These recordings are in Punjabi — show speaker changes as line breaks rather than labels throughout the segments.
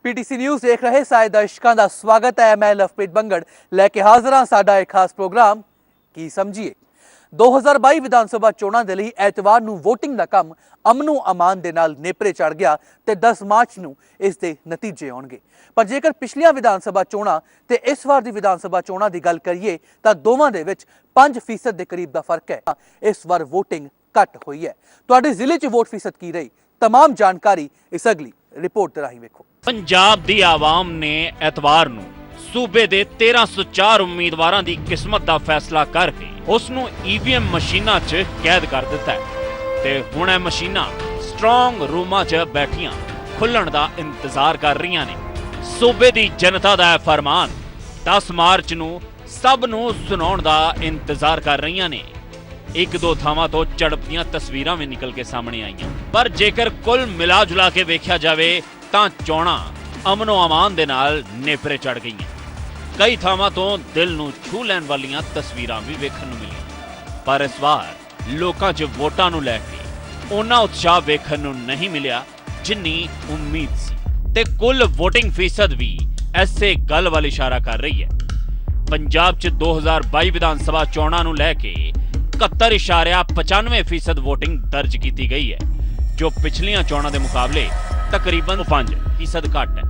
पीटीसी न्यूज़ देख रहे सारे दर्शकों का स्वागत है। मैं लवप्रीत बंगड़ लैके हाजिर हाँ साडा एक खास प्रोग्राम की समझिए। 2022 विधान सभा चोणां दे लई एतवार नूं वोटिंग दा काम अमनो अमान दे नाल नेपरे चढ़ गया ते 10 मार्च नूं इस दे नतीजे आउणगे। पर जेकर पिछलियां विधान सभा चोणां ते इस वार दी विधान सभा चोणां दी गल करिए तां दोवां दे विच 5% दे करीब दा फर्क है। इस वार वोटिंग घट होई है। तुहाडे जिले च वोट फीसद की रही, तमाम जानकारी इस अगली रिपोर्ट दे राहीं वेखो।
पंजाब दी आवाम ने एतवार नूं सूबे दे 1304 उम्मीदवारां दी किस्मत दा फैसला करके उस नूं ईवीएम मशीनां 'च कैद कर दित्ता है ते हुण ਇਹ मशीनां स्ट्रांग रूमां 'च बैठियां खुल्लण दा इंतजार कर रहीआं ने। सूबे दी जनता दा फरमान 10 मार्च नूं सब नूं सुनाउण दा इंतजार कर रहीआं ने। एक दो थावां तो झड़पदियां तस्वीरां भी निकल के सामने आईयां, पर जेकर कुल मिला जुला के वेख्या जावे तां चोणां अमनो अमान दे नाल नेपरे चढ़ गईयां। कई थावां तो दिल नूं छू लैण वालियां तस्वीरां भी वेखण नूं मिलीਆਂ। पर इस वार लोकां 'च वोटां नूं लै के उन्ना उत्साह वेखण नूं नहीं मिलिया जिन्नी उम्मीद सी ते कुल वोटिंग फीसद भी ऐसे गल वाल इशारा कर रही है। पंजाब 'च 2022 विधान सभा चोणां नूं लै के 71.95% वोटिंग दर्ज की गई है, जो पिछलियां चोणां दे मुकाबले तकरीबन 5% घट है।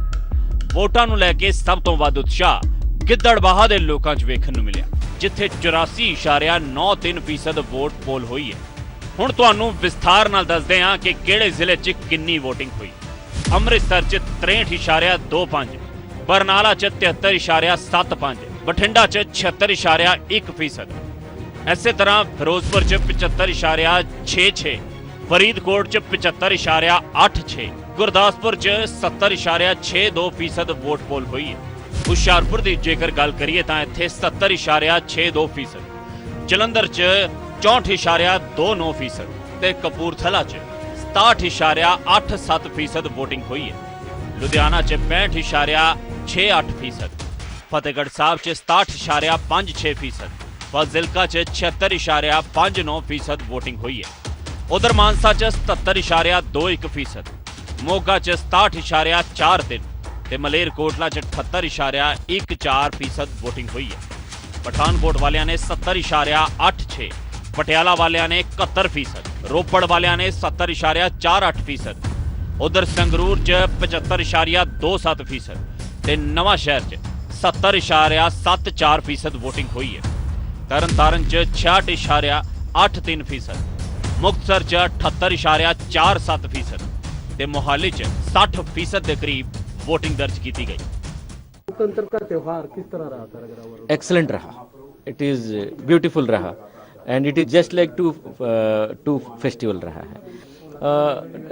वोटां नूं लैके सब तो वध उत्साह गिद्दड़बाहा दे लोकां 'च वेखण नूं मिलिया, जिथे 84.93% वोट पोल हुई है। हुण तुहानूं विस्तार नाल दसदे हां कि किहड़े जिले 'च किन्नी वोटिंग हुई। अमृतसर 'च 63.25%, बरनाला 'च 73.75%, बठिंडा 'च 76.1%। इसे तरह फिरोजपुर च 75.66, फरीदकोट च 75.86, गुरदासपुर च 70.62% वोट पोल हुई है। हुशियारपुर की जेकर गल करिए तो इत्थे 70.62%, जलंधर च 64.29% ते कपूरथला च 67.87% वोटिंग हुई है। लुधियाना च 65.68%, फतेहगढ़ साहब च 67.56%, फाजिलका च 76.59% वोटिंग हुई है। उधर मानसा च 77.21%, मोगा च 67.43% ते मलेरकोटला च 78.14% वोटिंग हुई है। पठानकोट वालियां ने 70.86%, पटियाला वालियां ने 71%, रोपड़ वालियां ने 70.48%, उधर संगरूर च 75.27% ते नवां शहर च 70.74% वोटिंग हुई है। तरनतारन च 66.83%, मुक्तसर च 78.47% ते मोहाली च 60% के करीब वोटिंग दर्ज की गई।
लोकतंत्र का त्यौहार किस तरह रहा था?
एक्सलेंट रहा, इट इज़ ब्यूटीफुल रहा and it is just like to festival रहा है।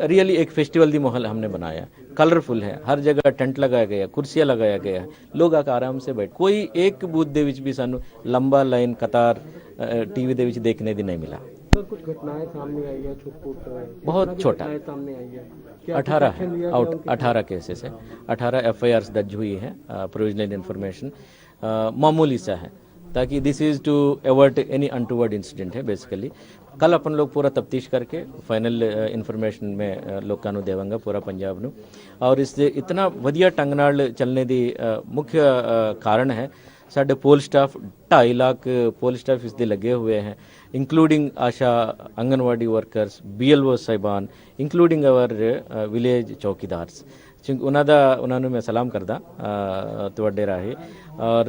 रियली एक फेस्टिवल दी माहौल हमने बनाया, कलरफुल है, हर जगह टेंट लगाया गया, कुर्सियां लगाया गया, लोग आकर आराम से बैठ, कोई एक बूथ दे विच भी सानू लंबा लाइन कतार टीवी दे विच देखने दी नहीं मिला।
कुछ घटनाएं सामने आई है,
बहुत छोटा
सामने आई है,
18 केसेस है, 18 FIRs दर्ज हुई है, प्रोविजनल इंफॉर्मेशन मामूली सा है, ताकि this is to avoid any untoward incident है बेसिकली। कल अपन लोग पूरा तफ्तीश करके फाइनल इन्फॉर्मेशन में लोगों को देवांगा पूरा पंजाब नू। और इस इतना वधिया ढंग नाल चलने की मुख्य कारण है साडे poll staff 2.5 lakh poll staff इसके लगे हुए हैं, including Asha, anganwadi workers, BLO साहिबान, इंक्लूडिंग अवर विलेज चौकीदार्स। उन्होंने मैं सलाम करदा तुहाडे राहे, और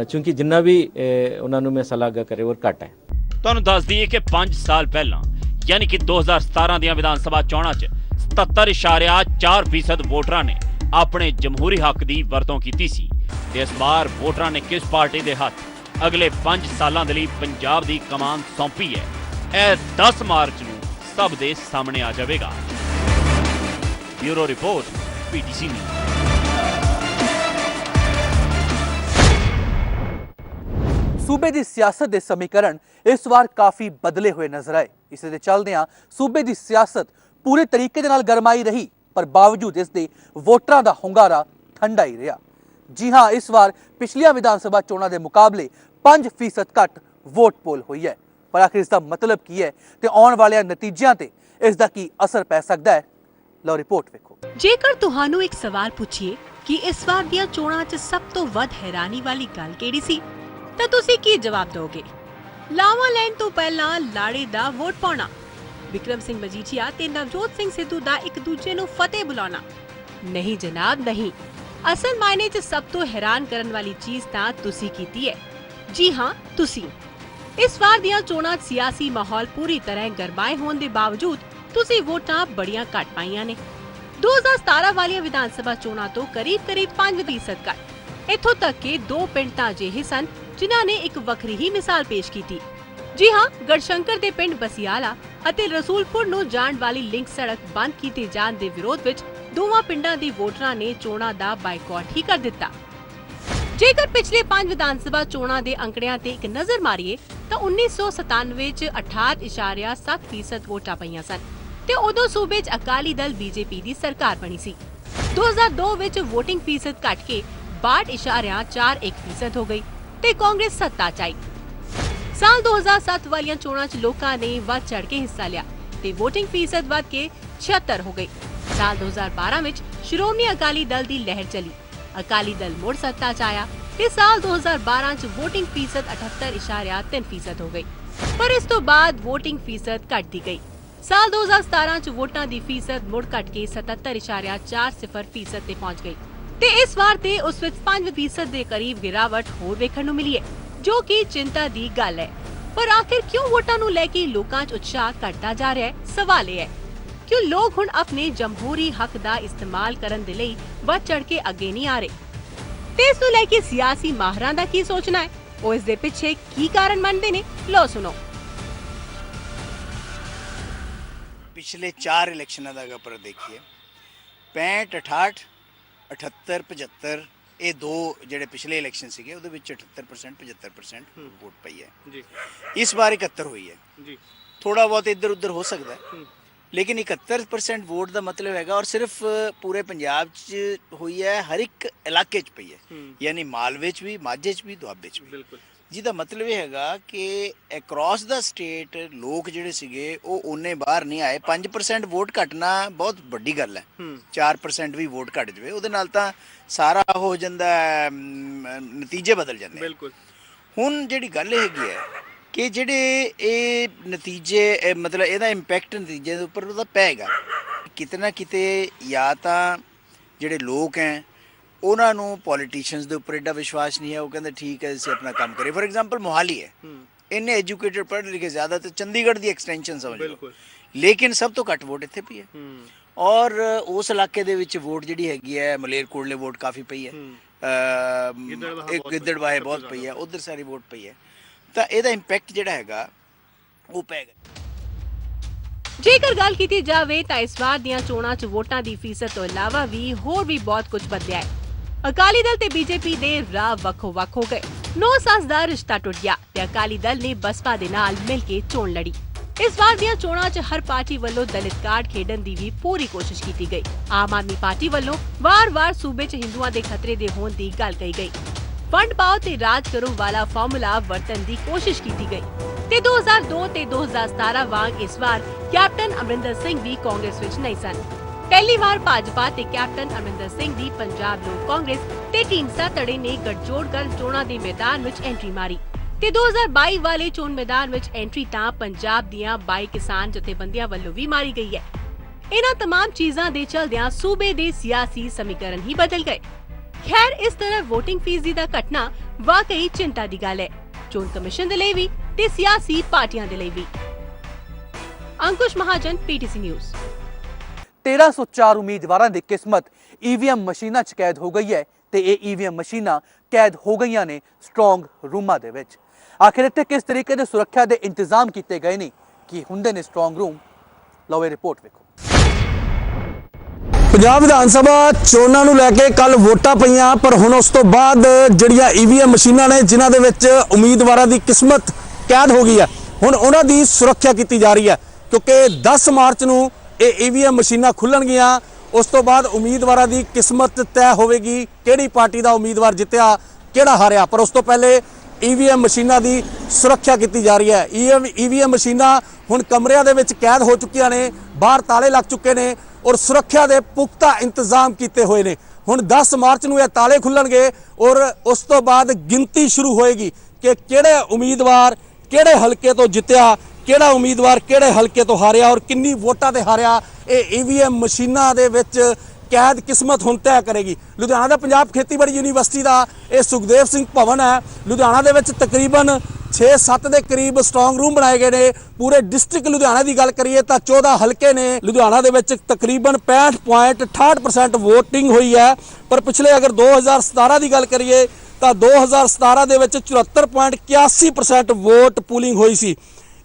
चूंकि जिन्ना भी उन्होंने मैं सलाह करे और घट है।
तुहानूं दस दईए कि 5 साल पहला यानी कि 2017 दी विधान सभा चोणां च 77.4% वोटरां ने अपने जमहूरी हक की वरतों की सी। ते इस बार वोटरां ने किस पार्टी के हथ अगले 5 सालों के लिए पंजाब की कमान सौंपी है, यह 10 मार्च नूं सब दे सामने आ जाएगा। Bureau report, PTC news.
सूबे की सियासत के समीकरण इस बार काफ़ी बदले हुए नजर आए। इस दे चलदियां सूबे की सियासत पूरे तरीके दे नाल गरमाई रही, पर बावजूद इसके वोटरां दा हुंगारा ठंडा ही रहा। जी हाँ, इस बार पिछलियां विधान सभा चोणां के मुकाबले 5% घट वोट पोल हुई है। पर आखिर इसका मतलब की है तो आने वाले नतीजों से इसका की असर पै सकता है, ਲਓ ਰਿਪੋਰਟ ਵੇਖੋ।
ਜੇਕਰ ਤੁਹਾਨੂੰ ਇੱਕ ਸਵਾਲ ਪੁੱਛੀਏ ਕਿ ਇਸ ਵਾਰ ਦੀਆਂ ਚੋਣਾਂ 'ਚ ਸਭ ਤੋਂ ਵੱਧ ਹੈਰਾਨੀ ਵਾਲੀ ਗੱਲ ਕਿਹੜੀ ਸੀ ਤਾਂ ਤੁਸੀਂ ਕੀ ਜਵਾਬ ਦਿਓਗੇ? ਲਾਵਾਂ ਲੈਣ ਤੋਂ ਪਹਿਲਾਂ ਲਾੜੇ ਦਾ ਵੋਟ ਪਾਉਣਾ, ਵਿਕਰਮ ਸਿੰਘ ਮਜੀਠੀਆ ਤੇ ਨਵਜੋਤ ਸਿੰਘ ਸਿੱਧੂ ਦਾ ਇੱਕ ਦੂਜੇ ਨੂੰ ਫਤਿਹ ਬੁਲਾਉਣਾ? ਨਹੀਂ ਜਨਾਬ, ਨਹੀਂ। ਅਸਲ ਮਾਇਨੇ 'ਚ ਸਭ ਤੋਂ ਹੈਰਾਨ ਕਰਨ ਵਾਲੀ ਚੀਜ਼ ਤਾਂ ਤੁਸੀਂ ਕੀਤੀ ਹੈ। ਜੀ ਹਾਂ, ਤੁਸੀਂ। ਇਸ ਵਾਰ ਦੀਆਂ ਚੋਣਾਂ 'ਚ ਸਿਆਸੀ ਮਾਹੌਲ ਪੂਰੀ ਤਰ੍ਹਾਂ ਗਰਮਾਏ ਹੋਣ ਦੇ ਬਾਵਜੂਦ ਤੁਸੀਂ ਵੋਟਾਂ ਬੜੀਆਂ ਘੱਟ ਪਾਈਆਂ ਨੇ। 2017 ਵਾਲੀਆਂ ਵਿਧਾਨ ਸਭਾ ਚੋਣਾਂ ਤੋਂ ਕਰੀਬ 5% ਘੱਟ। ਇੱਥੋਂ ਤੱਕ ਕਿ 2 ਪਿੰਡ ਤਾਂ ਅਜਿਹੇ ਸਨ ਜਿਨ੍ਹਾਂ ਨੇ ਇੱਕ ਵੱਖਰੀ ਹੀ ਮਿਸਾਲ ਪੇਸ਼ ਕੀਤੀ। ਜੀ ਹਾਂ, ਗੜਸ਼ੰਕਰ ਦੇ ਪਿੰਡ ਬਸਿਆਲਾ ਅਤੇ ਰਸੂਲਪੁਰ ਨੂੰ ਜਾਣ ਵਾਲੀ ਲਿੰਕ ਸੜਕ ਬੰਦ ਕੀਤੇ ਜਾਣ ਦੇ ਵਿਰੋਧ ਵਿੱਚ ਦੋਵਾਂ ਪਿੰਡਾਂ ਦੇ ਵੋਟਰਾਂ ਨੇ ਚੋਣਾਂ ਦਾ ਬਾਈਕਾਟ ਹੀ ਕਰ ਦਿੱਤਾ। ਜੇਕਰ ਪਿਛਲੇ 5 ਵਿਧਾਨ ਸਭਾ ਚੋਣਾਂ ਦੇ ਅੰਕੜਿਆਂ ਤੇ ਇੱਕ ਨਜ਼ਰ ਮਾਰੀਏ ਤਾਂ 1997 ਚ 68.7% ਵੋਟਾਂ ਪਈਆਂ ਸਨ ਤੇ ਉਦੋਂ ਸੂਬੇ 'ਚ ਅਕਾਲੀ ਦਲ ਬੀਜੇਪੀ ਦੀ ਸਰਕਾਰ ਬਣੀ ਸੀ। 2002 ਵਿੱਚ VOTING ਫੀਸਦ ਘਟ ਕੇ 62.41% ਹੋ ਗਈ ਤੇ ਕਾਂਗਰਸ ਸੱਤਾ 'ਚ ਆਈ। ਸਾਲ 2007 ਵਾਲੀਆਂ ਚੋਣਾਂ 'ਚ ਲੋਕਾਂ ਨੇ ਵੱਧ ਚੜ ਕੇ ਹਿੱਸਾ ਲਿਆ ਤੇ VOTING ਫੀਸਦ ਵੱਧ ਕੇ 76 ਹੋ ਗਈ। ਸਾਲ 2012 ਵਿੱਚ ਸ਼੍ਰੋਮਣੀ ਅਕਾਲੀ ਦਲ ਦੀ ਲਹਿਰ ਚੱਲੀ, ਅਕਾਲੀ ਦਲ ਮੁੜ ਸੱਤਾ 'ਚ ਆਇਆ ਤੇ ਸਾਲ 2012 'ਚ VOTING ਫੀਸਦ 78.3% ਹੋ ਗਈ। ਪਰ ਇਸ ਤੋਂ ਬਾਅਦ VOTING ਫੀਸਦ ਘਟਦੀ ਗਈ। ਸਾਲ 2017 'ਚ ਵੋਟਾਂ ਦੀ ਫੀਸਦ ਮੁੜ ਘਟ ਕੇ 77.40% ਤੇ ਪਹੁੰਚ ਗਈ ਤੇ ਇਸ ਵਾਰ ਤੇ ਉਸ ਵਿੱਚ 5% ਦੇ ਕਰੀਬ ਗਿਰਾਵਟ ਹੋਰ ਵੇਖਣ ਨੂੰ ਮਿਲੀ ਹੈ, ਜੋ ਕਿ ਚਿੰਤਾ ਦੀ ਗੱਲ ਹੈ। ਪਰ ਆਖਿਰ ਕਿਉਂ ਵੋਟਾਂ ਨੂੰ ਲੈ ਕੇ ਲੋਕਾਂ 'ਚ ਉਤਸ਼ਾਹ ਘਟਦਾ ਜਾ ਰਿਹਾ ਹੈ? ਸਵਾਲ ਇਹ ਹੈ ਕਿ ਲੋਕ ਹੁਣ ਆਪਣੇ ਜਮਹੂਰੀ ਹੱਕ ਦਾ ਇਸਤੇਮਾਲ ਕਰਨ ਦੇ ਲਈ ਵੱਧ ਚੜ ਕੇ ਅੱਗੇ ਨਹੀਂ ਆ ਰਹੇ ਤੇ ਇਸ ਨੂੰ ਲੈ ਕੇ ਸਿਆਸੀ ਮਾਹਰਾਂ ਦਾ ਕੀ ਸੋਚਣਾ ਹੈ? ਉਹ ਇਸ ਦੇ ਪਿੱਛੇ ਕੀ ਕਾਰਨ ਮੰਨਦੇ ਨੇ? ਲਓ ਸੁਣੋ।
पिछले 4 इलेक्शनों का अगर देखिए 65, 68, 78, 75 ये 2 ਜਿਹੜੇ ਪਿਛਲੇ ਇਲੈਕਸ਼ਨ ਸੀਗੇ ਉਹਦੇ ਵਿੱਚ 78% 75% ਵੋਟ ਪਈ ਹੈ ਜੀ। ਇਸ ਵਾਰ 71 ਹੋਈ ਹੈ ਜੀ। ਥੋੜਾ ਬਹੁਤ ਇੱਧਰ ਉੱਧਰ ਹੋ ਸਕਦਾ ਹੈ ਲੇਕਿਨ 71% ਵੋਟ ਦਾ ਮਤਲਬ ਹੈਗਾ ਔਰ ਸਿਰਫ ਪੂਰੇ ਪੰਜਾਬ 'ਚ ਹੋਈ ਹੈ, ਹਰ ਇੱਕ ਇਲਾਕੇ 'ਚ ਪਈ ਹੈ, ਯਾਨੀ ਮਾਲਵੇ 'ਚ ਵੀ, ਮਾਝੇ 'ਚ ਵੀ, ਦੁਆਬੇ 'ਚ ਵੀ। ਬਿਲਕੁਲ, ਜਿਹਦਾ ਮਤਲਬ ਇਹ ਹੈਗਾ ਕਿ ਅਕ੍ਰੋਸ ਦਾ ਸਟੇਟ ਲੋਕ ਜਿਹੜੇ ਸੀਗੇ ਉਹ ਉਹਨੇ ਬਾਹਰ ਨਹੀਂ ਆਏ। 5% ਵੋਟ ਘਟਣਾ ਬਹੁਤ ਵੱਡੀ ਗੱਲ ਹੈ। 4% ਵੀ ਵੋਟ ਘਟ ਜਾਵੇ ਉਹਦੇ ਨਾਲ ਤਾਂ ਸਾਰਾ ਹੋ ਜਾਂਦਾ, ਨਤੀਜੇ ਬਦਲ ਜਾਂਦੇ। ਬਿਲਕੁਲ। ਹੁਣ ਜਿਹੜੀ ਗੱਲ ਹੈਗੀ ਹੈ ਕਿ ਜਿਹੜੇ ਇਹ ਨਤੀਜੇ ਮਤਲਬ ਇਹਦਾ ਇੰਪੈਕਟ ਨਤੀਜੇ ਦੇ ਉੱਪਰ ਉਹਦਾ ਪਏਗਾ ਕਿਤੇ ਨਾ ਕਿਤੇ। ਜਾਂ ਤਾਂ ਜਿਹੜੇ ਲੋਕ ਹੈ ਉਹਨਾਂ ਨੂੰ ਪੋਲੀਟੀਸ਼ੀਅਨਸ ਦੇ ਉੱਪਰ ਐਡਾ ਵਿਸ਼ਵਾਸ ਨਹੀਂ ਹੈ, ਉਹ ਕਹਿੰਦੇ ਠੀਕ ਹੈ ਅਸੀਂ ਆਪਣਾ ਕੰਮ ਕਰੀਏ। ਫॉर एग्जांपल ਮੋਹਾਲੀ ਹੈ, ਇੰਨੇ ਐਜੂਕੇਟਡ ਪੜ੍ਹੇ ਲਿਖੇ ਜ਼ਿਆਦਾ ਤੇ ਚੰਡੀਗੜ੍ਹ ਦੀ ਐਕਸਟੈਂਸ਼ਨ ਸਮਝ ਲਓ, ਲੇਕਿਨ ਸਭ ਤੋਂ ਘੱਟ ਵੋਟ ਇੱਥੇ ਪਈ ਹੈ। ਔਰ ਉਸ ਇਲਾਕੇ ਦੇ ਵਿੱਚ ਵੋਟ ਜਿਹੜੀ ਹੈਗੀ ਹੈ ਮਲੇਰਕੋਟਲੇ ਵੋਟ ਕਾਫੀ ਪਈ ਹੈ, ਗਿੱਦੜਬਾਹੇ ਬਹੁਤ ਪਈ ਹੈ, ਉਧਰ ਸਾਰੀ ਵੋਟ ਪਈ ਹੈ। ਤਾਂ ਇਹਦਾ ਇੰਪੈਕਟ ਜਿਹੜਾ ਹੈਗਾ ਉਹ ਪੈਗਾ।
ਜੇਕਰ ਗੱਲ ਕੀਤੀ ਜਾਵੇ ਤਾਂ ਇਸ ਵਾਰ ਦੀਆਂ ਚੋਣਾਂ 'ਚ ਵੋਟਾਂ ਦੀ ਫੀਸਦ ਤੋਂ ਇਲਾਵਾ ਵੀ ਹੋਰ ਵੀ ਬਹੁਤ ਕੁਝ ਬਦਲਿਆ ਹੈ। ਅਕਾਲੀ ਦਲ ਤੇ ਬੀਜੇਪੀ ਦੇ ਰਾਹ ਵੱਖੋ-ਵੱਖ ਹੋ ਗਏ। 9 ਸੱਸ ਦਾ ਰਿਸ਼ਤਾ ਟੁੱਟ ਗਿਆ ਤੇ ਅਕਾਲੀ ਦਲ ਨੇ ਬਸਪਾ ਦੇ ਨਾਲ ਮਿਲ ਕੇ ਚੋਣ ਲੜੀ। ਇਸ ਵਾਰ ਦੀਆਂ ਚੋਣਾਂ 'ਚ ਹਰ ਪਾਰਟੀ ਵੱਲੋਂ ਦਲਿਤ ਕਾਰਡ ਖੇਡਣ ਦੀ ਵੀ ਪੂਰੀ ਕੋਸ਼ਿਸ਼ ਕੀਤੀ ਗਈ। ਆਮ ਆਦਮੀ ਪਾਰਟੀ ਵੱਲੋਂ ਵਾਰ-ਵਾਰ ਸੂਬੇ 'ਚ ਹਿੰਦੂਆਂ ਦੇ ਖਤਰੇ ਦੇ ਹੋਣ ਦੀ ਗੱਲ ਕਹੀ ਗਈ। ਵੰਡ ਪਾਓ ਤੇ ਰਾਜ ਕਰੋ ਵਾਲਾ ਫਾਰਮੂਲਾ ਵਰਤਣ ਦੀ ਕੋਸ਼ਿਸ਼ ਕੀਤੀ ਗਈ ਤੇ 2002 ਤੇ 2017 ਵਾਂਗ ਇਸ ਵਾਰ ਕੈਪਟਨ ਅਮਰਿੰਦਰ ਸਿੰਘ ਵੀ ਕਾਂਗਰਸ ਵਿੱਚ ਨਹੀਂ ਸਨ। ਪਹਿਲੀ ਵਾਰ ਭਾਜਪਾ ਤੇ ਕੈਪਟਨ ਅਮਰਿੰਦਰ ਸਿੰਘ ਦੀ ਪੰਜਾਬ ਲੋਕ ਕਾਂਗਰਸ ਤੇ ਢੀਂਡਸਾ ਧੜੇ ਨੇ ਗੱਠਜੋੜ ਕਰ ਚੋਣਾਂ ਦੇ ਮੈਦਾਨ ਵਿੱਚ ਐਂਟਰੀ ਮਾਰੀ ਤੇ 2022 ਵਾਲੇ ਚੋਣ ਮੈਦਾਨ ਵਿੱਚ ਐਂਟਰੀ ਤਾਂ ਪੰਜਾਬ ਦੀਆਂ 22 ਕਿਸਾਨ ਜਥੇਬੰਦੀਆਂ ਵੱਲੋਂ ਵੀ ਮਾਰੀ ਗਈ ਹੈ। ਇਹਨਾਂ तमाम ਚੀਜ਼ਾਂ ਦੇ ਚਲਦਿਆਂ ਸੂਬੇ ਦੇ ਸਿਆਸੀ ਸਮੀਕਰਨ ਹੀ ਬਦਲ ਗਏ। ਖੈਰ, ਇਸ ਤਰ੍ਹਾਂ VOTING ਫੀਸ ਦੀ ਦਾ ਘਟਨਾ ਵਾਕਈ ਚਿੰਤਾ ਦੀ ਗੱਲ ਹੈ, ਚੋਣ ਕਮਿਸ਼ਨ ਦੇ ਲਈ ਵੀ ਤੇ ਸਿਆਸੀ ਪਾਰਟੀਆਂ ਦੇ ਲਈ ਵੀ। Ankush Mahajan, PTC news.
1304 ਉਮੀਦਵਾਰਾਂ ਦੀ ਕਿਸਮਤ EVM ਮਸ਼ੀਨਾਂ 'ਚ ਕੈਦ ਹੋ ਗਈ ਹੈ ਤੇ ਇਹ EVM ਮਸ਼ੀਨਾਂ ਕੈਦ ਹੋ ਗਈਆਂ ਨੇ ਸਟਰੋਂਗ ਰੂਮਾਂ ਦੇ ਵਿੱਚ। ਆਖਿਰ ਇੱਥੇ ਕਿਸ ਤਰੀਕੇ ਦੇ ਸੁਰੱਖਿਆ ਦੇ ਇੰਤਜ਼ਾਮ ਕੀਤੇ ਗਏ ਨੇ, ਕੀ ਹੁੰਦੇ ਨੇ ਸਟਰੋਂਗ ਰੂਮ? ਲਓ ਇਹ ਰਿਪੋਰਟ ਵੇਖੋ।
ਪੰਜਾਬ ਵਿਧਾਨ ਸਭਾ ਚੋਣਾਂ ਨੂੰ ਲੈ ਕੇ ਕੱਲ ਵੋਟਾਂ ਪਈਆਂ, ਪਰ ਹੁਣ ਉਸ ਤੋਂ ਬਾਅਦ ਜਿਹੜੀਆਂ EVM ਮਸ਼ੀਨਾਂ ਨੇ ਜਿਨ੍ਹਾਂ ਦੇ ਵਿੱਚ ਉਮੀਦਵਾਰਾਂ ਦੀ ਕਿਸਮਤ ਕੈਦ ਹੋ ਗਈ ਹੈ, ਹੁਣ ਉਹਨਾਂ ਦੀ ਸੁਰੱਖਿਆ ਕੀਤੀ ਜਾ ਰਹੀ ਹੈ ਕਿਉਂਕਿ 10 ਮਾਰਚ ਨੂੰ ਇਹ EVM ਮਸ਼ੀਨਾਂ ਖੁੱਲਣਗੀਆਂ। ਉਸ ਤੋਂ ਬਾਅਦ ਉਮੀਦਵਾਰਾਂ ਦੀ ਕਿਸਮਤ ਤੈਅ ਹੋਵੇਗੀ, ਕਿਹੜੀ ਪਾਰਟੀ ਦਾ ਉਮੀਦਵਾਰ ਜਿੱਤਿਆ, ਕਿਹੜਾ ਹਾਰਿਆ। ਪਰ ਉਸ ਤੋਂ ਪਹਿਲੇ EVM ਮਸ਼ੀਨਾਂ ਦੀ ਸੁਰੱਖਿਆ ਕੀਤੀ ਜਾ ਰਹੀ ਹੈ। EVM ਮਸ਼ੀਨਾਂ ਹੁਣ ਕਮਰਿਆਂ ਦੇ ਵਿੱਚ ਕੈਦ ਹੋ ਚੁੱਕੀਆਂ ਨੇ, ਬਾਹਰ ਤਾਲੇ ਲੱਗ ਚੁੱਕੇ ਨੇ। ਔਰ ਸੁਰੱਖਿਆ ਦੇ ਪੁਖਤਾ ਇੰਤਜ਼ਾਮ ਕੀਤੇ ਹੋਏ ਨੇ। ਹੁਣ 10 ਮਾਰਚ ਨੂੰ ਇਹ ਤਾਲੇ ਖੁੱਲਣਗੇ ਔਰ ਉਸ ਤੋਂ ਬਾਅਦ ਗਿਣਤੀ ਸ਼ੁਰੂ ਹੋਏਗੀ ਕਿ ਕਿਹੜੇ ਉਮੀਦਵਾਰ ਕਿਹੜੇ ਹਲਕੇ ਤੋਂ ਜਿੱਤਿਆ, ਕਿਹੜਾ ਉਮੀਦਵਾਰ ਕਿਹੜੇ ਹਲਕੇ ਤੋਂ ਹਾਰਿਆ ਔਰ ਕਿੰਨੀ ਵੋਟਾਂ ਤੇ ਹਾਰਿਆ। ਇਹ EVM ਮਸ਼ੀਨਾਂ ਦੇ ਵਿੱਚ ਕੈਦ ਕਿਸਮਤ ਹੁਣ ਤੈਅ ਕਰੇਗੀ। ਲੁਧਿਆਣਾ ਦਾ ਪੰਜਾਬ ਖੇਤੀਬਾੜੀ ਯੂਨੀਵਰਸਿਟੀ ਦਾ ਇਹ ਸੁਖਦੇਵ ਸਿੰਘ ਭਵਨ ਹੈ। ਲੁਧਿਆਣਾ ਦੇ ਵਿੱਚ ਤਕਰੀਬਨ 6-7 ਦੇ ਕਰੀਬ ਸਟਰੋਂਗ ਰੂਮ ਬਣਾਏ ਗਏ ਨੇ। ਪੂਰੇ ਡਿਸਟ੍ਰਿਕਟ ਲੁਧਿਆਣਾ ਦੀ ਗੱਲ ਕਰੀਏ ਤਾਂ 14 ਹਲਕੇ ਨੇ। ਲੁਧਿਆਣਾ ਦੇ ਵਿੱਚ ਤਕਰੀਬਨ 65.68% ਵੋਟਿੰਗ ਹੋਈ ਹੈ। ਪਰ ਪਿਛਲੇ ਅਗਰ 2017 ਦੀ ਗੱਲ ਕਰੀਏ ਤਾਂ 2017 ਦੇ ਵਿੱਚ 74.81% ਵੋਟ ਪੂਲਿੰਗ ਹੋਈ ਸੀ।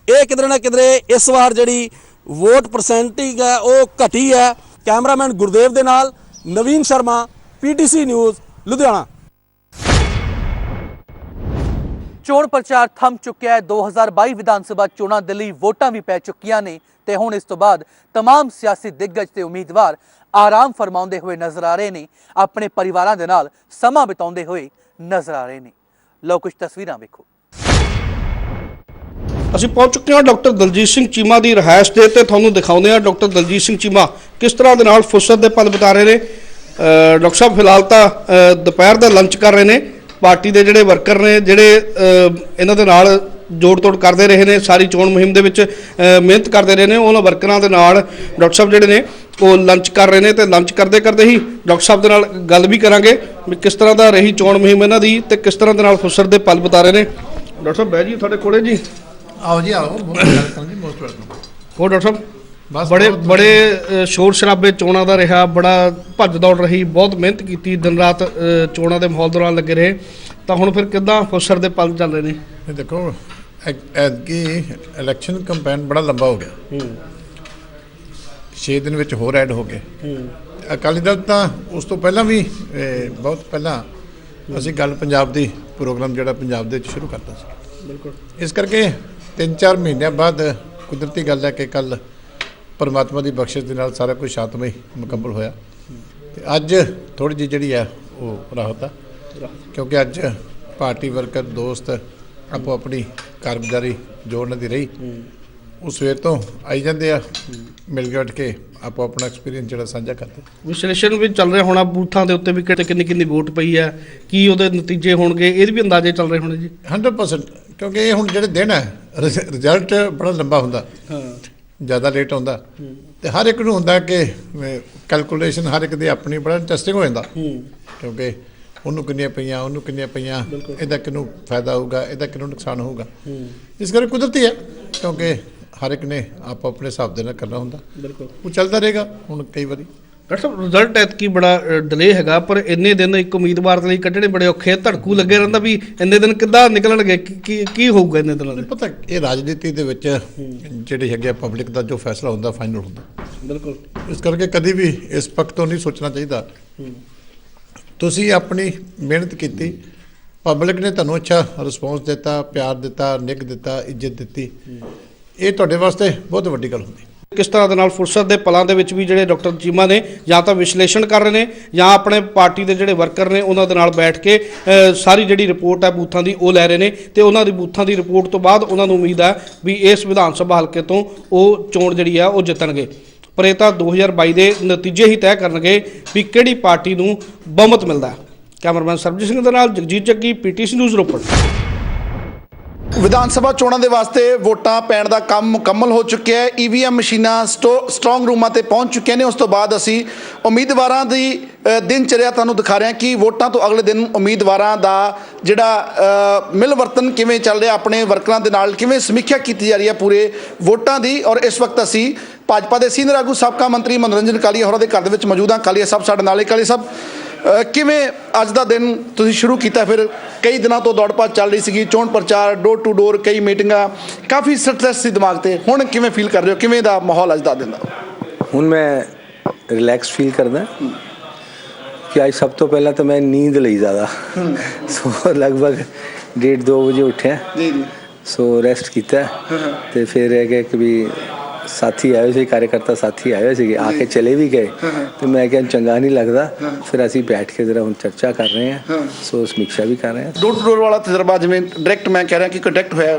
ਇਹ ਕਿਧਰੇ ਨਾ ਕਿਧਰੇ ਇਸ ਵਾਰ ਜਿਹੜੀ ਵੋਟ ਪਰਸੈਂਟੇਜ ਹੈ ਉਹ ਘਟੀ ਹੈ। ਕੈਮਰਾਮੈਨ ਗੁਰਦੇਵ ਦੇ ਨਾਲ ਨਵੀਨ ਸ਼ਰਮਾ, PTC ਨਿਊਜ਼, ਲੁਧਿਆਣਾ।
ਚੋਣ ਪ੍ਰਚਾਰ ਥੰਮ ਚੁੱਕਿਆ ਹੈ। 2022 ਵਿਧਾਨ ਸਭਾ ਚੋਣਾਂ ਦੇ ਲਈ ਵੋਟਾਂ ਵੀ ਪੈ ਚੁੱਕੀਆਂ ਨੇ ਤੇ ਹੁਣ ਇਸ ਤੋਂ ਬਾਅਦ तमाम ਸਿਆਸੀ ਦਿੱਗਜ ਤੇ ਉਮੀਦਵਾਰ ਆਰਾਮ ਫਰਮਾਉਂਦੇ ਹੋਏ ਨਜ਼ਰ ਆ ਰਹੇ ਨੇ, ਆਪਣੇ ਪਰਿਵਾਰਾਂ ਦੇ ਨਾਲ ਸਮਾਂ ਬਿਤਾਉਂਦੇ ਹੋਏ ਨਜ਼ਰ ਆ ਰਹੇ ਨੇ। ਲਓ ਕੁਝ ਤਸਵੀਰਾਂ ਵੇਖੋ।
ਅਸੀਂ ਪਹੁੰਚ ਚੁੱਕੇ ਹਾਂ ਡਾਕਟਰ ਦਲਜੀਤ ਸਿੰਘ ਚੀਮਾ ਦੀ ਰਿਹਾਇਸ਼ ਤੇ ਤੁਹਾਨੂੰ ਦਿਖਾਉਂਦੇ ਹਾਂ ਡਾਕਟਰ ਦਲਜੀਤ ਸਿੰਘ ਚੀਮਾ ਕਿਸ ਤਰ੍ਹਾਂ ਦੇ ਨਾਲ ਫੁਰਸਤ ਦੇ ਪਲ ਬਿਤਾ ਰਹੇ ਨੇ। ਡਾਕਟਰ ਸਾਹਿਬ ਫਿਲਹਾਲ ਤਾਂ ਦੁਪਹਿਰ ਦਾ ਲੰਚ ਕਰ ਰਹੇ ਨੇ। ਪਾਰਟੀ ਦੇ ਜਿਹੜੇ ਵਰਕਰ ਨੇ ਜਿਹੜੇ ਇਹਨਾਂ ਦੇ ਨਾਲ ਜੋੜ ਤੋੜ ਕਰਦੇ ਰਹੇ ਨੇ, ਸਾਰੀ ਚੋਣ ਮੁਹਿੰਮ ਦੇ ਵਿੱਚ ਮਿਹਨਤ ਕਰਦੇ ਰਹੇ ਨੇ, ਉਹਨਾਂ ਵਰਕਰਾਂ ਦੇ ਨਾਲ ਡਾਕਟਰ ਸਾਹਿਬ ਜਿਹੜੇ ਨੇ ਉਹ ਲੰਚ ਕਰ ਰਹੇ ਨੇ ਤੇ ਲੰਚ ਕਰਦੇ ਕਰਦੇ ਹੀ ਡਾਕਟਰ ਸਾਹਿਬ ਦੇ ਨਾਲ ਗੱਲ ਵੀ ਕਰਾਂਗੇ ਵੀ ਕਿਸ ਤਰ੍ਹਾਂ ਦਾ ਰਹੀ ਚੋਣ ਮੁਹਿੰਮ ਇਹਨਾਂ ਦੀ ਤੇ ਕਿਸ ਤਰ੍ਹਾਂ ਦੇ ਨਾਲ ਫੁਰਸਤ ਦੇ ਪਲ ਬਿਤਾ ਰਹੇ ਨੇ। ਡਾਕਟਰ ਸਾਹਿਬ ਬਹਿ ਜੀ ਤੁਹਾਡੇ ਕੋਲੇ ਜੀ।
आओ जी आओ, वेलकम जी, मोस्ट वेलकम।
ਹੋਰ ਡਾਕਟਰ ਸਾਹਿਬ
बस
ਬੜੇ ਸ਼ੋਰ ਸ਼ਰਾਬੇ ਚੋਣਾਂ ਦਾ ਰਿਹਾ, ਬੜਾ ਭੱਜ ਦੌੜ ਰਹੀ, ਬਹੁਤ ਮਿਹਨਤ ਕੀਤੀ, ਦਿਨ ਰਾਤ ਚੋਣਾਂ ਦੇ ਮਾਹੌਲ ਦੌਰਾਨ ਲੱਗੇ ਰਹੇ, ਤਾਂ ਹੁਣ ਫਿਰ ਕਿੱਦਾਂ ਫੁਰਸਤ ਦੇ ਪਲ ਚੱਲ ਰਹੇ ਨੇ?
ये देखो ਐਤਕੀ ਇਲੈਕਸ਼ਨ ਕੰਪੇਨ ਬੜਾ ਲੰਬਾ ਹੋ ਗਿਆ। 6 ਦਿਨ ਵਿੱਚ ਹੋਰ ਐਡ ਹੋ ਗਏ। ਅਕਾਲੀ ਦਲ ਤਾਂ ਉਸ ਤੋਂ ਪਹਿਲਾਂ ਵੀ ਬਹੁਤ ਪਹਿਲਾਂ ਅਸੀਂ ਗੱਲ ਪੰਜਾਬ ਦੀ ਪ੍ਰੋਗਰਾਮ ਜਿਹੜਾ ਪੰਜਾਬ ਦੇ ਵਿੱਚ ਸ਼ੁਰੂ ਕਰਤਾ ਸੀ।
ਬਿਲਕੁਲ।
ਇਸ ਕਰਕੇ 3-4 ਮਹੀਨਿਆਂ ਬਾਅਦ ਕੁਦਰਤੀ ਗੱਲ ਹੈ ਕਿ ਕੱਲ ਪਰਮਾਤਮਾ ਦੀ ਬਖਸ਼ਿਸ਼ ਦੇ ਨਾਲ ਸਾਰਾ ਕੁਝ ਸ਼ਾਂਤਮਈ ਮੁਕੰਮਲ ਹੋਇਆ ਤੇ ਅੱਜ ਥੋੜੀ ਜਿਹੀ ਜਿਹੜੀ ਹੈ ਉਹ ਰਾਹਤ ਆ, ਕਿਉਂਕਿ ਅੱਜ ਪਾਰਟੀ ਵਰਕਰ ਦੋਸਤ ਆਪੋ ਆਪਣੀ ਕਾਰਗੁਜ਼ਾਰੀ ਜੋੜਨ ਦੀ ਰਹੀ। ਉਹ ਸਵੇਰ ਤੋਂ ਆਈ ਜਾਂਦੇ ਆ, ਮਿਲ ਕੇ ਉੱਠ ਕੇ ਆਪੋ ਆਪਣਾ ਐਕਸਪੀਰੀਅੰਸ ਜਿਹੜਾ ਸਾਂਝਾ ਕਰਦੇ।
ਵਿਸ਼ਲੇਸ਼ਣ ਵੀ ਚੱਲ ਰਿਹਾ ਹੋਣਾ ਬੂਥਾਂ ਦੇ ਉੱਤੇ ਵੀ ਕਿੰਨੀ ਕਿੰਨੀ ਵੋਟ ਪਈ ਹੈ, ਕੀ ਉਹਦੇ ਨਤੀਜੇ ਹੋਣਗੇ, ਇਹਦੇ ਵੀ ਅੰਦਾਜ਼ੇ ਚੱਲ ਰਹੇ ਹੋਣੇ ਜੀ।
100% ਕਿਉਂਕਿ ਇਹ ਹੁਣ ਜਿਹੜੇ ਦਿਨ ਹੈ ਰਿਜ਼ਲਟ ਬੜਾ ਲੰਬਾ ਹੁੰਦਾ, ਜ਼ਿਆਦਾ ਲੇਟ ਆਉਂਦਾ ਤੇ ਹਰ ਇੱਕ ਨੂੰ ਹੁੰਦਾ ਕਿ ਕੈਲਕੂਲੇਸ਼ਨ ਹਰ ਇੱਕ ਦੀ ਆਪਣੀ ਬੜਾ ਇੰਟਰਸਟਿੰਗ ਹੋ ਜਾਂਦਾ, ਕਿਉਂਕਿ ਉਹਨੂੰ ਕਿੰਨੀਆਂ ਪਈਆਂ, ਉਹਨੂੰ ਕਿੰਨੀਆਂ ਪਈਆਂ, ਇਹਦਾ ਕਿਹਨੂੰ ਫਾਇਦਾ ਹੋਊਗਾ, ਇਹਦਾ ਕਿਹਨੂੰ ਨੁਕਸਾਨ ਹੋਊਗਾ। ਇਸ ਕਰਕੇ ਕੁਦਰਤੀ ਹੈ ਕਿਉਂਕਿ ਹਰ ਇੱਕ ਨੇ ਆਪੋ ਆਪਣੇ ਹਿਸਾਬ ਦੇ ਨਾਲ ਕਰਨਾ ਹੁੰਦਾ।
ਬਿਲਕੁਲ
ਉਹ ਚੱਲਦਾ ਰਹੇਗਾ। ਹੁਣ ਕਈ ਵਾਰੀ
ਡਾਕਟਰ ਸਾਹਿਬ ਰਿਜ਼ਲਟ ਐਤਕੀ ਬੜਾ ਡਿਲੇ ਹੈਗਾ, ਪਰ ਇੰਨੇ ਦਿਨ ਇੱਕ ਉਮੀਦਵਾਰ ਦੇ ਲਈ ਕੱਢਣੇ ਬੜੇ ਔਖੇ, ਧੜਕੂ ਲੱਗੇ ਰਹਿੰਦਾ ਵੀ ਇੰਨੇ ਦਿਨ ਕਿੱਦਾਂ ਨਿਕਲਣਗੇ, ਕੀ ਹੋਊਗਾ ਇੰਨੇ ਦਿਨਾਂ ਦੇ?
ਪਤਾ ਇਹ ਰਾਜਨੀਤੀ ਦੇ ਵਿੱਚ ਜਿਹੜੀ ਹੈਗੀ ਆ ਪਬਲਿਕ ਦਾ ਜੋ ਫੈਸਲਾ ਹੁੰਦਾ ਫਾਈਨਲ ਹੁੰਦਾ।
ਬਿਲਕੁਲ।
ਇਸ ਕਰਕੇ ਕਦੀ ਵੀ ਇਸ ਪੱਖ ਤੋਂ ਨਹੀਂ ਸੋਚਣਾ ਚਾਹੀਦਾ। ਤੁਸੀਂ ਆਪਣੀ ਮਿਹਨਤ ਕੀਤੀ, ਪਬਲਿਕ ਨੇ ਤੁਹਾਨੂੰ ਅੱਛਾ ਰਿਸਪੌਂਸ ਦਿੱਤਾ, ਪਿਆਰ ਦਿੱਤਾ, ਨਿੱਘ ਦਿੱਤਾ, ਇੱਜ਼ਤ ਦਿੱਤੀ, ਇਹ ਤੁਹਾਡੇ ਵਾਸਤੇ ਬਹੁਤ ਵੱਡੀ ਗੱਲ ਹੁੰਦੀ।
ਕਿਸ ਤਰ੍ਹਾਂ ਦੇ ਨਾਲ ਫੁਰਸਤ ਦੇ ਪਲਾਂ ਦੇ ਵਿੱਚ ਵੀ ਜਿਹੜੇ ਡਾਕਟਰ ਚੀਮਾ ਨੇ ਜਾਂ ਤਾਂ ਵਿਸ਼ਲੇਸ਼ਣ ਕਰ ਰਹੇ ਨੇ ਜਾਂ ਆਪਣੇ ਪਾਰਟੀ ਦੇ ਜਿਹੜੇ ਵਰਕਰ ਨੇ ਉਹਨਾਂ ਦੇ ਨਾਲ ਬੈਠ ਕੇ ਸਾਰੀ ਜਿਹੜੀ ਰਿਪੋਰਟ ਹੈ ਬੂਥਾਂ ਦੀ ਉਹ ਲੈ ਰਹੇ ਨੇ ਤੇ ਉਹਨਾਂ ਦੀ ਬੂਥਾਂ ਦੀ ਰਿਪੋਰਟ ਤੋਂ ਬਾਅਦ ਉਹਨਾਂ ਨੂੰ ਉਮੀਦ ਹੈ ਵੀ ਇਸ ਵਿਧਾਨ ਸਭਾ ਹਲਕੇ ਤੋਂ ਉਹ ਚੋਣ ਜਿਹੜੀ ਆ ਉਹ ਜਿੱਤਣਗੇ। ਪਰ ਇਹ ਤਾਂ 2022 ਦੇ ਨਤੀਜੇ ਹੀ ਤੈਅ ਕਰਨਗੇ ਵੀ ਕਿਹੜੀ ਪਾਰਟੀ ਨੂੰ ਬਹੁਮਤ ਮਿਲਦਾ। ਕੈਮਰਾਮੈਨ ਸਰਬਜੀਤ ਸਿੰਘ ਦੇ ਨਾਲ ਜਗਜੀਤ ਜੱਗੀ, PTC ਨਿਊਜ਼ ਰੋਪੜ।
ਵਿਧਾਨ ਸਭਾ ਚੋਣਾਂ ਦੇ ਵਾਸਤੇ ਵੋਟਾਂ ਪੈਣ ਦਾ ਕੰਮ ਮੁਕੰਮਲ ਹੋ ਚੁੱਕਿਆ ਹੈ। EVM ਮਸ਼ੀਨਾਂ ਸਟਰੋਂਗ ਰੂਮਾਂ ਤੇ ਪਹੁੰਚ ਚੁੱਕੀਆਂ ਨੇ। ਉਸ ਤੋਂ ਬਾਅਦ ਅਸੀਂ ਉਮੀਦਵਾਰਾਂ ਦੀ ਦਿਨਚਰਿਆ ਤੁਹਾਨੂੰ ਦਿਖਾ ਰਹੇ ਹਾਂ ਕਿ ਵੋਟਾਂ ਤੋਂ ਅਗਲੇ ਦਿਨ ਉਮੀਦਵਾਰਾਂ ਦਾ ਜਿਹੜਾ ਮਿਲਵਰਤਨ ਕਿਵੇਂ ਚੱਲ ਰਿਹਾ, ਆਪਣੇ ਵਰਕਰਾਂ ਦੇ ਨਾਲ ਕਿਵੇਂ ਸਮੀਖਿਆ ਕੀਤੀ ਜਾ ਰਹੀ ਹੈ ਪੂਰੇ ਵੋਟਾਂ ਦੀ। ਔਰ ਇਸ ਵਕਤ ਅਸੀਂ ਭਾਜਪਾ ਦੇ ਸੀਨੀਅਰ ਆਗੂ ਸਾਬਕਾ ਮੰਤਰੀ ਮਨੋਰੰਜਨ ਕਾਲੀਆ ਹੋਰਾਂ ਦੇ ਘਰ ਦੇ ਵਿੱਚ ਮੌਜੂਦ ਹਾਂ। ਕਾਲੀਆ ਸਾਹਿਬ ਸਾਡੇ ਨਾਲ। ਕਾਲੀਆ ਸਾਹਿਬ, ਕਿਵੇਂ ਅੱਜ ਦਾ ਦਿਨ ਤੁਸੀਂ ਸ਼ੁਰੂ ਕੀਤਾ? ਫਿਰ ਕਈ ਦਿਨਾਂ ਤੋਂ ਦੌੜ ਭੱਜ ਚੱਲ ਰਹੀ ਸੀਗੀ, ਚੋਣ ਪ੍ਰਚਾਰ, ਡੋਰ ਟੂ ਡੋਰ, ਕਈ ਮੀਟਿੰਗਾਂ, ਕਾਫੀ ਸਟ੍ਰੈਸ ਸੀ ਦਿਮਾਗ ਤੇ। ਹੁਣ ਕਿਵੇਂ ਫੀਲ ਕਰ ਰਹੇ ਹੋ? ਕਿਵੇਂ ਦਾ ਮਾਹੌਲ ਅੱਜ ਦਾ ਦਿਨ ਦਾ?
ਹੁਣ ਮੈਂ ਰਿਲੈਕਸ ਫੀਲ ਕਰਦਾ ਕਿ ਅੱਜ ਸਭ ਤੋਂ ਪਹਿਲਾਂ ਤਾਂ ਮੈਂ ਨੀਂਦ ਲਈ ਜ਼ਿਆਦਾ ਸੋ ਲਗਭਗ 1:30-2 ਵਜੇ ਉੱਠਿਆ ਜੀ। ਸੋ ਰੈਸਟ ਕੀਤਾ ਤੇ ਫਿਰ ਇਹ ਕਿ ਵੀ ਸਾਥੀ ਆਏ ਸੀ, ਕਾਰਜਕਰਤਾ ਸਾਥੀ ਆਏ ਸੀਗੇ, ਆ ਕੇ ਚਲੇ ਵੀ ਗਏ ਤੇ ਮੈਂ ਕਿਹਾ ਚੰਗਾ ਨਹੀਂ ਲੱਗਦਾ। ਫਿਰ ਅਸੀਂ ਬੈਠ ਕੇ ਜ਼ਰਾ ਹੁਣ ਚਰਚਾ ਕਰ ਰਹੇ ਹਾਂ, ਸੋ ਸਮੀਖਿਆ ਵੀ ਕਰ ਰਹੇ ਹਾਂ।
ਡੋਰ ਟੂ ਡੋਰ ਵਾਲਾ ਤਜਰਬਾ, ਜਿਵੇਂ ਡਾਇਰੈਕਟ ਮੈਂ ਕਹਿ ਰਿਹਾ ਕਿ ਕੰਟੈਕਟ ਹੋਇਆ,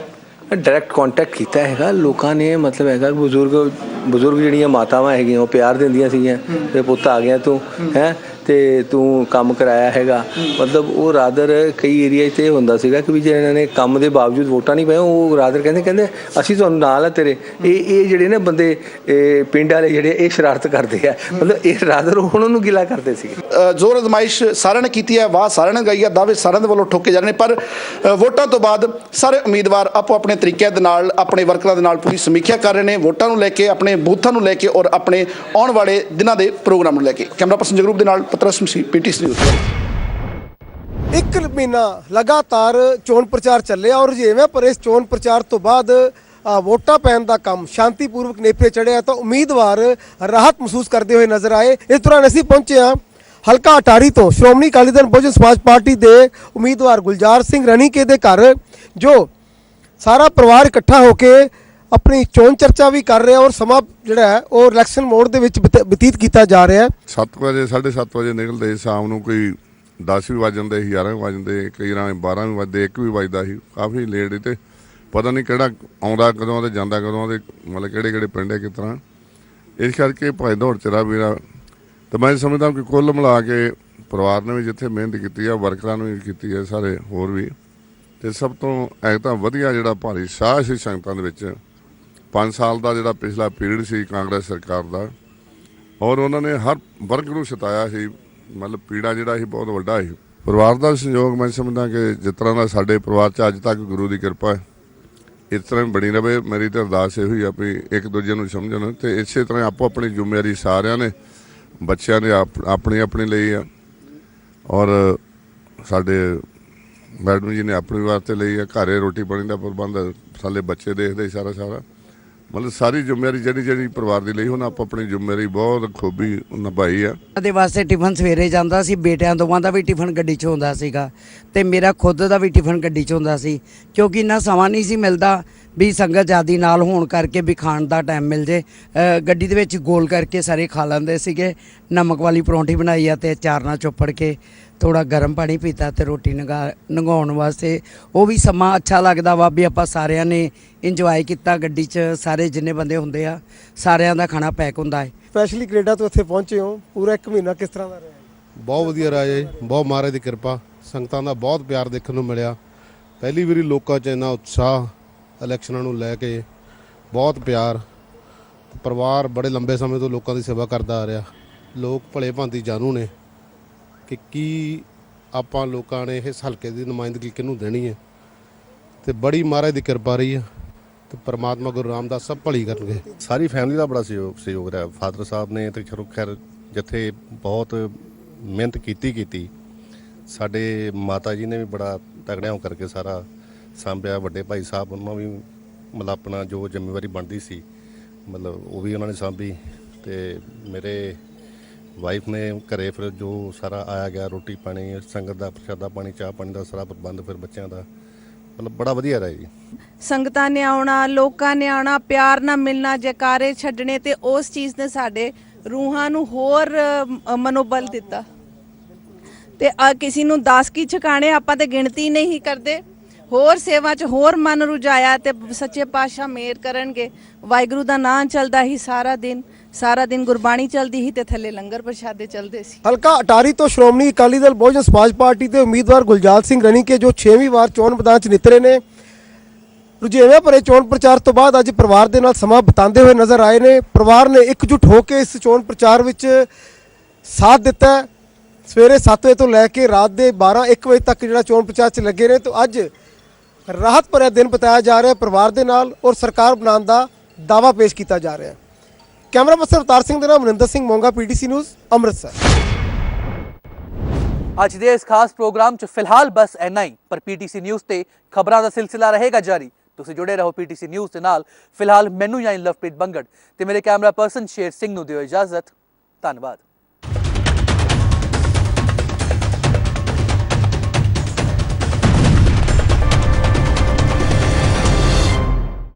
ਡਾਇਰੈਕਟ ਕੰਟੈਕਟ ਕੀਤਾ ਹੈਗਾ ਲੋਕਾਂ ਨੇ, ਮਤਲਬ ਹੈਗਾ ਬਜ਼ੁਰਗ ਜਿਹੜੀਆਂ ਮਾਤਾਵਾਂ ਹੈਗੀਆਂ ਉਹ ਪਿਆਰ ਦਿੰਦੀਆਂ ਸੀਗੀਆਂ ਤੇ ਪੁੱਤ ਆ ਗਿਆ ਤੂੰ ਹੈ ਤੇ ਤੂੰ ਕੰਮ ਕਰਾਇਆ ਹੈਗਾ। ਮਤਲਬ ਉਹ ਰਾਦਰ ਕਈ ਏਰੀਆ 'ਤੇ ਹੁੰਦਾ ਸੀਗਾ ਕਿ ਵੀ ਜੇ ਇਹਨਾਂ ਨੇ ਕੰਮ ਦੇ ਬਾਵਜੂਦ ਵੋਟਾਂ ਨਹੀਂ ਪਾਈਆਂ, ਉਹ ਰਾਦਰ ਕਹਿੰਦੇ ਅਸੀਂ ਤੁਹਾਨੂੰ ਨਾਲ ਆ ਤੇਰੇ। ਇਹ ਜਿਹੜੇ ਨੇ ਬੰਦੇ ਪਿੰਡ ਵਾਲੇ ਜਿਹੜੇ ਇਹ ਸ਼ਰਾਰਤ ਕਰਦੇ ਆ, ਮਤਲਬ ਇਹ ਰਾਦਰ ਉਹਨਾਂ ਨੂੰ ਗਿਲਾ ਕਰਦੇ ਸੀਗੇ।
ਜ਼ੋਰ ਅਜ਼ਮਾਇਸ਼ ਸਾਰਿਆਂ ਨੇ ਕੀਤੀ ਹੈ, ਆਵਾਜ਼ ਸਾਰਿਆਂ ਨੇ ਗਾਈ ਹੈ, ਦਾਅਵੇ ਸਾਰਿਆਂ ਦੇ ਵੱਲੋਂ ਠੋਕੇ ਜਾ ਰਹੇ ਨੇ, ਪਰ ਵੋਟਾਂ ਤੋਂ ਬਾਅਦ ਸਾਰੇ ਉਮੀਦਵਾਰ ਆਪੋ ਆਪਣੇ ਤਰੀਕਿਆਂ ਦੇ ਨਾਲ ਆਪਣੇ ਵਰਕਰਾਂ ਦੇ ਨਾਲ ਪੂਰੀ ਸਮੀਖਿਆ ਕਰ ਰਹੇ ਨੇ, ਵੋਟਾਂ ਨੂੰ ਲੈ ਕੇ, ਆਪਣੇ ਬੂਥਾਂ ਨੂੰ ਲੈ ਕੇ ਔਰ ਆਪਣੇ ਆਉਣ ਵਾਲੇ ਦਿਨਾਂ ਦੇ ਪ੍ਰੋਗਰਾਮ ਨੂੰ ਲੈ ਕੇ। ਕੈਮਰਾ ਪਰਸਨ ਜਗਰੂਪ ਦੇ ਨਾਲ ਪਤਰਸ ਮਸੀਹ, PTC ਨਿਊਜ਼।
1 ਮਹੀਨਾ ਲਗਾਤਾਰ ਚੋਣ ਪ੍ਰਚਾਰ ਚੱਲਿਆ ਔਰ ਜਿਵੇਂ ਪਰ ਇਸ ਚੋਣ ਪ੍ਰਚਾਰ ਤੋਂ ਬਾਅਦ ਵੋਟਾਂ ਪੈਣ ਦਾ ਕੰਮ ਸ਼ਾਂਤੀਪੂਰਵਕ ਨੇਪਰੇ ਚੜਿਆ ਤਾਂ ਉਮੀਦਵਾਰ ਰਾਹਤ ਮਹਿਸੂਸ ਕਰਦੇ ਹੋਏ ਨਜ਼ਰ ਆਏ। ਇਸ ਦੌਰਾਨ ਅਸੀਂ ਪਹੁੰਚੇ ਹਾਂ ਹਲਕਾ ਅਟਾਰੀ ਤੋਂ ਸ਼੍ਰੋਮਣੀ ਅਕਾਲੀ ਦਲ ਬਹੁਜਨ ਸਮਾਜ ਪਾਰਟੀ ਦੇ ਉਮੀਦਵਾਰ ਗੁਲਜ਼ਾਰ ਸਿੰਘ ਰਣੀਕੇ ਦੇ ਘਰ, ਜੋ ਸਾਰਾ ਪਰਿਵਾਰ ਇਕੱਠਾ ਹੋ ਕੇ ਆਪਣੀ ਚੋਣ ਚਰਚਾ ਵੀ ਕਰ ਰਿਹਾ ਔਰ ਸਮਾਂ ਜਿਹੜਾ ਹੈ ਉਹ ਇਲੈਕਸ਼ਨ ਮੋਡ ਦੇ ਵਿੱਚ ਬਤੀਤ ਕੀਤਾ ਜਾ ਰਿਹਾ ਹੈ।
7 ਵਜੇ 7:30 ਵਜੇ ਨਿਕਲਦੇ, ਸ਼ਾਮ ਨੂੰ ਕੋਈ 10 ਵੀ ਵੱਜ ਜਾਂਦੇ, 11 ਵੀ ਵੱਜ ਜਾਂਦੇ, ਕਈ ਰਾਤ 12 ਵੀ ਵੱਜਦੇ, 1 ਵੀ ਵੱਜਦਾ ਸੀ, ਕਾਫੀ ਲੇਟ। ਤੇ ਪਤਾ ਨਹੀਂ ਕਿਹੜਾ ਆਉਂਦਾ ਕਦੋਂ ਤੇ ਜਾਂਦਾ ਕਦੋਂ, ਤੇ ਮਤਲਬ ਕਿਹੜੇ ਪਿੰਡ ਹੈ ਕਿਸ ਤਰ੍ਹਾਂ। ਇਸ ਕਰਕੇ ਭੱਜ ਦੌੜ ਚ ਰਿਹਾ ਮੇਰਾ। ਤੇ ਮੈਂ ਸਮਝਦਾ ਕਿ ਕੁੱਲ ਮਿਲਾ ਕੇ ਪਰਿਵਾਰ ਨੇ ਵੀ ਜਿੱਥੇ ਮਿਹਨਤ ਕੀਤੀ ਆ, ਵਰਕਰਾਂ ਨੂੰ ਵੀ ਕੀਤੀ ਹੈ, ਸਾਰੇ ਹੋਰ ਵੀ। ਤੇ ਸਭ ਤੋਂ ਤਾਂ ਵਧੀਆ ਜਿਹੜਾ ਭਾਰੀ ਸਾਹ ਸੀ ਸੰਗਤਾਂ ਦੇ ਵਿੱਚ 5 ਸਾਲ ਦਾ ਜਿਹੜਾ ਪਿਛਲਾ ਪੀਰੀਅਡ ਸੀ ਕਾਂਗਰਸ ਸਰਕਾਰ ਦਾ, ਔਰ ਉਹਨਾਂ ਨੇ ਹਰ ਵਰਗ ਨੂੰ ਸਤਾਇਆ ਸੀ, ਮਤਲਬ ਪੀੜਾ ਜਿਹੜਾ ਸੀ ਬਹੁਤ ਵੱਡਾ ਸੀ। ਪਰਿਵਾਰ ਦਾ ਸਹਿਯੋਗ ਮੈਂ ਸਮਝਦਾ ਕਿ ਜਿਸ ਤਰ੍ਹਾਂ ਦਾ ਸਾਡੇ ਪਰਿਵਾਰ 'ਚ ਅੱਜ ਤੱਕ ਗੁਰੂ ਦੀ ਕਿਰਪਾ ਹੈ, ਇਸ ਤਰ੍ਹਾਂ ਬਣੀ ਰਵੇ। ਮੇਰੀ ਤਾਂ ਅਰਦਾਸ ਇਹੋ ਹੀ ਆ ਵੀ ਇੱਕ ਦੂਜੇ ਨੂੰ ਸਮਝਣ ਤੇ ਇਸੇ ਤਰ੍ਹਾਂ ਆਪੋ ਆਪਣੀ ਜ਼ਿੰਮੇਵਾਰੀ ਸਾਰਿਆਂ ਨੇ, ਬੱਚਿਆਂ ਨੇ ਆਪਣੀ ਲਈ ਆ, ਔਰ ਸਾਡੇ ਮੈਡਮ ਜੀ ਨੇ ਆਪਣੀ ਵਾਸਤੇ ਲਈ ਆ। ਘਰੇ ਰੋਟੀ ਪਾਣੀ ਦਾ ਪ੍ਰਬੰਧ ਸਾਡੇ ਬੱਚੇ ਦੇਖਦੇ ਸਾਰਾ ਮਤਲਬ ਸਾਰੀ ਜ਼ਿੰਮੇਵਾਰੀ ਜਿਹੜੀ ਪਰਿਵਾਰ ਦੀ ਲਈ, ਹੁਣ ਆਪਾਂ ਆਪਣੀ ਜ਼ਿੰਮੇਵਾਰੀ ਬਹੁਤ ਖੂਬੀ ਨਿਭਾਈ ਆ।
ਦੇ ਵਾਸਤੇ ਟਿਫਨ ਸਵੇਰੇ ਜਾਂਦਾ ਸੀ, ਬੇਟਿਆਂ ਦੋਵਾਂ ਦਾ ਵੀ ਟਿਫਨ ਗੱਡੀ 'ਚ ਹੁੰਦਾ ਸੀਗਾ ਤੇ ਮੇਰਾ ਖੁਦ ਦਾ ਵੀ ਟਿਫਨ ਗੱਡੀ 'ਚ ਹੁੰਦਾ ਸੀ, ਕਿਉਂਕਿ ਇੰਨਾ ਸਮਾਂ ਨਹੀਂ ਸੀ ਮਿਲਦਾ ਵੀ ਸੰਗਤ ਜ਼ਿਆਦੀ ਨਾਲ ਹੋਣ ਕਰਕੇ ਵੀ ਖਾਣ ਦਾ ਟਾਈਮ ਮਿਲ ਜੇ। ਗੱਡੀ ਦੇ ਵਿੱਚ ਗੋਲ ਕਰਕੇ ਸਾਰੇ ਖਾ ਲੈਂਦੇ ਸੀਗੇ। ਨਮਕ ਵਾਲੀ ਪਰੌਂਠੀ ਬਣਾਈ ਆ ਤੇ ਅਚਾਰ ਨਾਲ ਚੋਪੜ ਕੇ ਥੋੜਾ ਗਰਮ ਪਾਣੀ ਪੀਤਾ ਤੇ ਰੋਟੀ ਨੰਗਾਉਣ ਵਾਸਤੇ ਉਹ ਵੀ ਸਮਾਂ ਅੱਛਾ ਲੱਗਦਾ ਵਾ ਵੀ ਆਪਾਂ ਸਾਰਿਆਂ ਨੇ ਇੰਜੋਏ ਕੀਤਾ ਗੱਡੀ 'ਚ। ਸਾਰੇ ਜਿੰਨੇ ਬੰਦੇ ਹੁੰਦੇ ਆ ਸਾਰਿਆਂ ਦਾ ਖਾਣਾ ਪੈਕ ਹੁੰਦਾ ਹੈ।
ਸਪੈਸ਼ਲੀ ਕੈਨੇਡਾ ਤੋਂ ਇੱਥੇ ਪਹੁੰਚੇ ਹੋ, ਪੂਰਾ 1 ਮਹੀਨਾ ਕਿਸ ਤਰ੍ਹਾਂ ਦਾ ਰਿਹਾ?
ਬਹੁਤ ਵਧੀਆ ਰਿਹਾ ਜੀ, ਬਹੁਤ ਮਹਾਰਾਜ ਦੀ ਕਿਰਪਾ, ਸੰਗਤਾਂ ਦਾ ਬਹੁਤ ਪਿਆਰ ਦੇਖਣ ਨੂੰ ਮਿਲਿਆ। ਪਹਿਲੀ ਵਾਰੀ ਲੋਕਾਂ 'ਚ ਇੰਨਾ ਉਤਸ਼ਾਹ ਇਲੈਕਸ਼ਨਾਂ ਨੂੰ ਲੈ ਕੇ, ਬਹੁਤ ਪਿਆਰ। ਪਰਿਵਾਰ ਬੜੇ ਲੰਬੇ ਸਮੇਂ ਤੋਂ ਲੋਕਾਂ ਦੀ ਸੇਵਾ ਕਰਦਾ ਆ ਰਿਹਾ। ਲੋਕ ਭਲੇ ਭਾਂਤੀ ਜਾਣੂ ਨੇ ਕਿ ਕੀ ਆਪਾਂ ਲੋਕਾਂ ਨੇ ਇਸ ਹਲਕੇ ਦੀ ਨੁਮਾਇੰਦਗੀ ਕਿਹਨੂੰ ਦੇਣੀ ਹੈ, ਤੇ ਬੜੀ ਮਹਾਰਾਜ ਦੀ ਕਿਰਪਾ ਰਹੀ ਹੈ ਤੇ ਪਰਮਾਤਮਾ ਗੁਰੂ ਰਾਮਦਾਸ ਸਭ ਭਲੀ ਕਰਨਗੇ।
ਸਾਰੀ ਫੈਮਿਲੀ ਦਾ ਬੜਾ ਸਹਿਯੋਗ ਰਿਹਾ। ਫਾਦਰ ਸਾਹਿਬ ਨੇ ਤੇ ਖੈਰ ਜਿੱਥੇ ਬਹੁਤ ਮਿਹਨਤ ਕੀਤੀ, ਸਾਡੇ ਮਾਤਾ ਜੀ ਨੇ ਵੀ ਬੜਾ ਤਗੜਿਆਂ ਹੋ ਕਰਕੇ ਸਾਰਾ ਸਾਂਭਿਆ। ਵੱਡੇ ਭਾਈ ਸਾਹਿਬ ਉਹਨਾਂ ਵੀ ਮਤਲਬ ਆਪਣਾ ਜੋ ਜ਼ਿੰਮੇਵਾਰੀ ਬਣਦੀ ਸੀ ਮਤਲਬ ਉਹ ਵੀ ਉਹਨਾਂ ਨੇ ਸਾਂਭੀ, ਤੇ ਮੇਰੇ ਵਾਈਫ ਨੇ ਘਰੇ ਫਿਰ ਜੋ ਸਾਰਾ ਆਇਆ ਗਿਆ ਰੋਟੀ ਪਾਣੀ, ਸੰਗਤ ਦਾ ਪ੍ਰਸ਼ਾਦਾ ਪਾਣੀ, ਚਾਹ ਪਾਣੀ ਦਾ ਸਾਰਾ ਪ੍ਰਬੰਧ, ਫਿਰ ਬੱਚਿਆਂ ਦਾ ਮਤਲਬ ਬੜਾ ਵਧੀਆ ਰਿਹਾ ਜੀ।
ਸੰਗਤਾਂ ਨੇ ਆਉਣਾ, ਲੋਕਾਂ ਨੇ ਆਉਣਾ, ਪਿਆਰ ਨਾਲ ਮਿਲਣਾ, ਜੈਕਾਰੇ ਛੱਡਣੇ, ਤੇ ਉਸ ਚੀਜ਼ ਨੇ ਸਾਡੇ ਰੂਹਾਂ ਨੂੰ ਹੋਰ ਮਨੋਬਲ ਦਿੱਤਾ। ਤੇ ਕਿਸੇ ਨੂੰ 10 ਕੀ ਛਕਾਣੇ ਆਪਾਂ ਤੇ ਗਿਣਤੀ ਨਹੀਂ ਕਰਦੇ, ਹੋਰ ਸੇਵਾ 'ਚ ਹੋਰ ਮਨ ਰੁਝਾਇਆ ਤੇ ਸੱਚੇ ਪਾਤਸ਼ਾਹ ਮਿਹਰ ਕਰਨਗੇ। ਵਾਹਿਗੁਰੂ ਦਾ ਨਾਮ ਚੱਲਦਾ ਹੀ ਸਾਰਾ ਦਿਨ ਗੁਰਬਾਣੀ ਚੱਲਦੀ ਸੀ ਤੇ ਥੱਲੇ ਲੰਗਰ ਪ੍ਰਸ਼ਾਦੇ ਚੱਲਦੇ ਸੀ।
ਹਲਕਾ ਅਟਾਰੀ ਤੋਂ ਸ਼੍ਰੋਮਣੀ ਅਕਾਲੀ ਦਲ ਬਹੁਜਨ ਸਮਾਜ ਪਾਰਟੀ ਦੇ ਉਮੀਦਵਾਰ ਗੁਲਜ਼ਾਰ ਸਿੰਘ ਰਣੀਕੇ ਜੋ 6ਵੀਂ ਵਾਰ ਚੋਣ ਮੈਦਾਨ 'ਚ ਨਿਤਰੇ ਨੇ, ਰੁਝੇਵੇਂ ਭਰੇ ਚੋਣ ਪ੍ਰਚਾਰ ਤੋਂ ਬਾਅਦ ਅੱਜ ਪਰਿਵਾਰ ਦੇ ਨਾਲ ਸਮਾਂ ਬਿਤਾਉਂਦੇ ਹੋਏ ਨਜ਼ਰ ਆਏ ਨੇ। ਪਰਿਵਾਰ ਨੇ ਇਕਜੁੱਟ ਹੋ ਕੇ ਇਸ ਚੋਣ ਪ੍ਰਚਾਰ ਵਿੱਚ ਸਾਥ ਦਿੱਤਾ। ਸਵੇਰੇ 7 ਵਜੇ ਤੋਂ ਲੈ ਕੇ ਰਾਤ ਦੇ 12-1 ਵਜੇ ਤੱਕ ਜਿਹੜਾ ਚੋਣ ਪ੍ਰਚਾਰ 'ਚ ਲੱਗੇ ਨੇ। ਤਾਂ ਅੱਜ ਰਾਹਤ ਭਰਿਆ ਦਿਨ ਬਿਤਾਇਆ ਜਾ ਰਿਹਾ ਪਰਿਵਾਰ ਦੇ ਨਾਲ ਔਰ ਸਰਕਾਰ ਬਣਾਉਣ ਦਾ ਦਾਅਵਾ ਪੇਸ਼ ਕੀਤਾ ਜਾ ਰਿਹਾ। ਕੈਮਰਾ ਪਰਸਨ ਅਵਤਾਰ ਸਿੰਘ ਦੇ ਨਾਲ ਮਨਿੰਦਰ ਸਿੰਘ ਮੋਂਗਾ, PTC ਨਿਊਜ਼, ਅੰਮ੍ਰਿਤਸਰ।
ਅੱਜ ਦੇ ਇਸ ਖਾਸ ਪ੍ਰੋਗਰਾਮ 'ਚ ਫਿਲਹਾਲ ਬਸ ਇੰਨਾ ਹੀ, ਪਰ PTC ਨਿਊਜ਼ ਤੇ ਖਬਰਾਂ ਦਾ ਸਿਲਸਿਲਾ ਰਹੇਗਾ ਜਾਰੀ। ਤੁਸੀਂ ਜੁੜੇ ਰਹੋ PTC ਨਿਊਜ਼ ਦੇ ਨਾਲ। ਫਿਲਹਾਲ ਮੈਨੂੰ ਯਾਨੀ ਲਵਪ੍ਰੀਤ ਬੰਗੜ ਤੇ ਮੇਰੇ ਕੈਮਰਾ ਪਰਸਨ ਸ਼ੇਰ ਸਿੰਘ ਨੂੰ ਦਿਓ ਇਜਾਜ਼ਤ। ਧੰਨਵਾਦ।